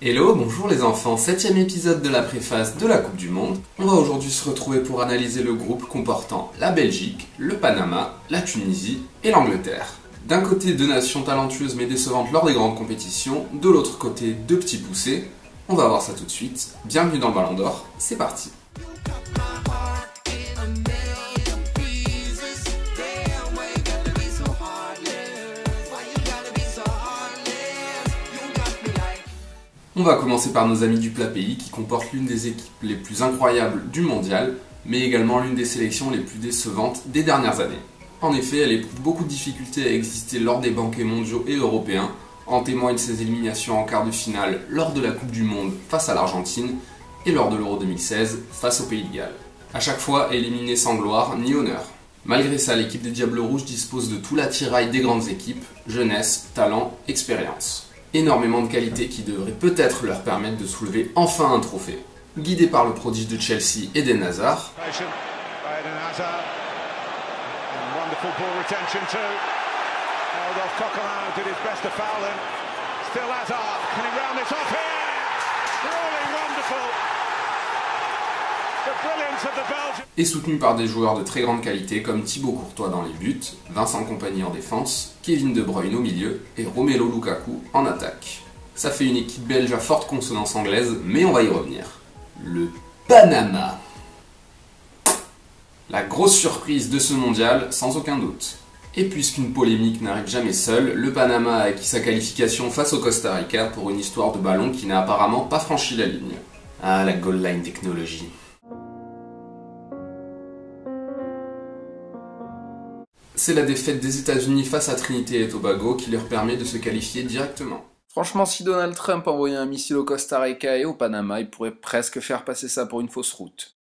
Hello, bonjour les enfants, 7ème épisode de la préface de la Coupe du Monde. On va aujourd'hui se retrouver pour analyser le groupe comportant la Belgique, le Panama, la Tunisie et l'Angleterre. D'un côté, deux nations talentueuses mais décevantes lors des grandes compétitions, de l'autre côté, deux petits poussés. On va voir ça tout de suite. Bienvenue dans le Ballon d'Or, c'est parti. On va commencer par nos amis du plat pays qui comportent l'une des équipes les plus incroyables du mondial, mais également l'une des sélections les plus décevantes des dernières années. En effet, elle éprouve beaucoup de difficultés à exister lors des banquets mondiaux et européens, en témoignent ses éliminations en quart de finale lors de la Coupe du Monde face à l'Argentine et lors de l'Euro 2016 face au Pays de Galles. À chaque fois éliminée sans gloire ni honneur. Malgré ça, l'équipe des Diables Rouges dispose de tout l'attirail des grandes équipes, jeunesse, talent, expérience. Énormément de qualités qui devraient peut-être leur permettre de soulever enfin un trophée. Guidé par le prodige de Chelsea, Eden Hazard, et soutenu par des joueurs de très grande qualité comme Thibaut Courtois dans les buts, Vincent Kompany en défense, Kevin De Bruyne au milieu et Romelu Lukaku en attaque. Ça fait une équipe belge à forte consonance anglaise, mais on va y revenir. Le Panama. La grosse surprise de ce mondial, sans aucun doute. Et puisqu'une polémique n'arrive jamais seule, le Panama a acquis sa qualification face au Costa Rica pour une histoire de ballon qui n'a apparemment pas franchi la ligne. Ah, la goal line technologie. C'est la défaite des États-Unis face à Trinité et Tobago qui leur permet de se qualifier directement. Franchement, si Donald Trump envoyait un missile au Costa Rica et au Panama, il pourrait presque faire passer ça pour une fausse route.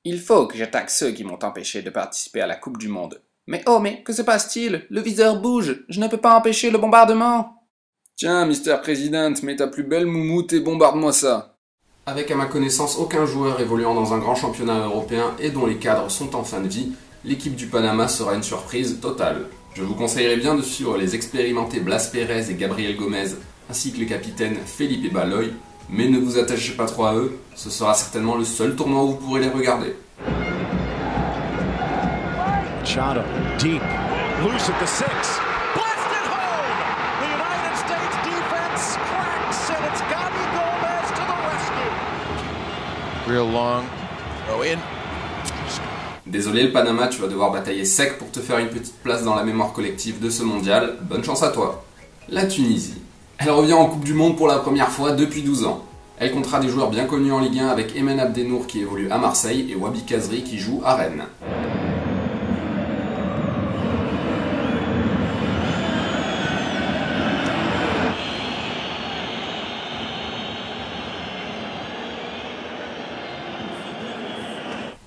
Il faut que j'attaque ceux qui m'ont empêché de participer à la Coupe du Monde. Mais que se passe-t-il? Le viseur bouge, je ne peux pas empêcher le bombardement. Tiens, Mr. President, mets ta plus belle moumoute et bombarde-moi ça. Avec à ma connaissance aucun joueur évoluant dans un grand championnat européen et dont les cadres sont en fin de vie, l'équipe du Panama sera une surprise totale. Je vous conseillerais bien de suivre les expérimentés Blas Pérez et Gabriel Gomez, ainsi que les capitaines Felipe et Baloy, mais ne vous attachez pas trop à eux, ce sera certainement le seul tournoi où vous pourrez les regarder. Machado, deep, loose at the six. Blasted home! The United States defense cracks and it's Gabi Gomez to the rescue. Real long, throw in. Désolé le Panama, tu vas devoir batailler sec pour te faire une petite place dans la mémoire collective de ce mondial, bonne chance à toi. La Tunisie. Elle revient en Coupe du Monde pour la première fois depuis 12 ans. Elle comptera des joueurs bien connus en Ligue 1 avec Emen Abdenour qui évolue à Marseille et Wabi Kazri qui joue à Rennes.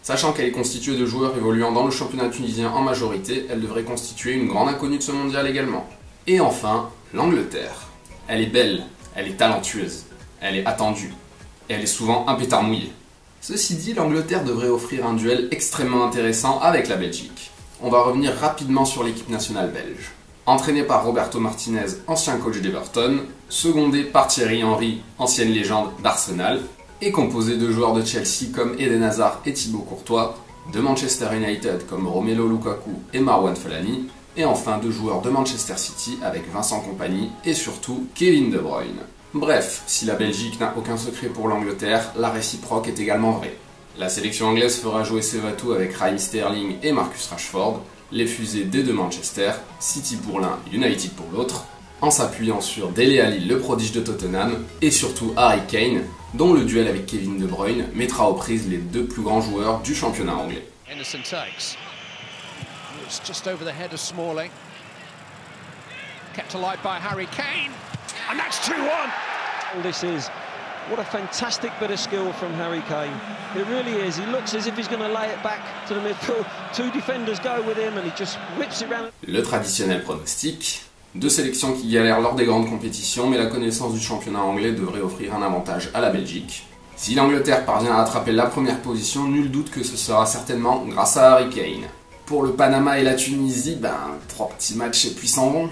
Sachant qu'elle est constituée de joueurs évoluant dans le championnat tunisien en majorité, elle devrait constituer une grande inconnue de ce mondial également. Et enfin, l'Angleterre. Elle est belle, elle est talentueuse, elle est attendue, et elle est souvent un pétard mouillé. Ceci dit, l'Angleterre devrait offrir un duel extrêmement intéressant avec la Belgique. On va revenir rapidement sur l'équipe nationale belge. Entraînée par Roberto Martinez, ancien coach d'Everton, secondé par Thierry Henry, ancienne légende d'Arsenal, et composé de joueurs de Chelsea comme Eden Hazard et Thibaut Courtois, de Manchester United comme Romelu Lukaku et Marouane Fellaini, et enfin de joueurs de Manchester City avec Vincent Kompany et surtout Kevin De Bruyne. Bref, si la Belgique n'a aucun secret pour l'Angleterre, la réciproque est également vraie. La sélection anglaise fera jouer ses atouts avec Raheem Sterling et Marcus Rashford, les fusées des deux Manchester, City pour l'un, United pour l'autre, en s'appuyant sur Dele Alli, le prodige de Tottenham, et surtout Harry Kane, dont le duel avec Kevin De Bruyne mettra aux prises les deux plus grands joueurs du championnat anglais. Henderson takes. It's just over the head of Smalling. Kept alive by Harry Kane. And that's 2-1. All this is, what a fantastic bit of skill from Harry Kane. It really is. He looks as if he's going to lay it back to the midfield. Two defenders go with him and he just whips it round. Le traditionnel pronostic. Deux sélections qui galèrent lors des grandes compétitions, mais la connaissance du championnat anglais devrait offrir un avantage à la Belgique. Si l'Angleterre parvient à attraper la première position, nul doute que ce sera certainement grâce à Harry Kane. Pour le Panama et la Tunisie, 3 petits matchs et puis s'en vont.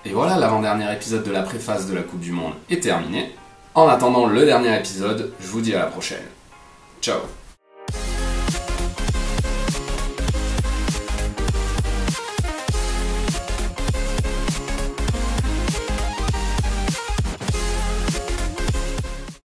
Et voilà, l'avant-dernier épisode de la préface de la Coupe du Monde est terminé. En attendant le dernier épisode, je vous dis à la prochaine. Ciao.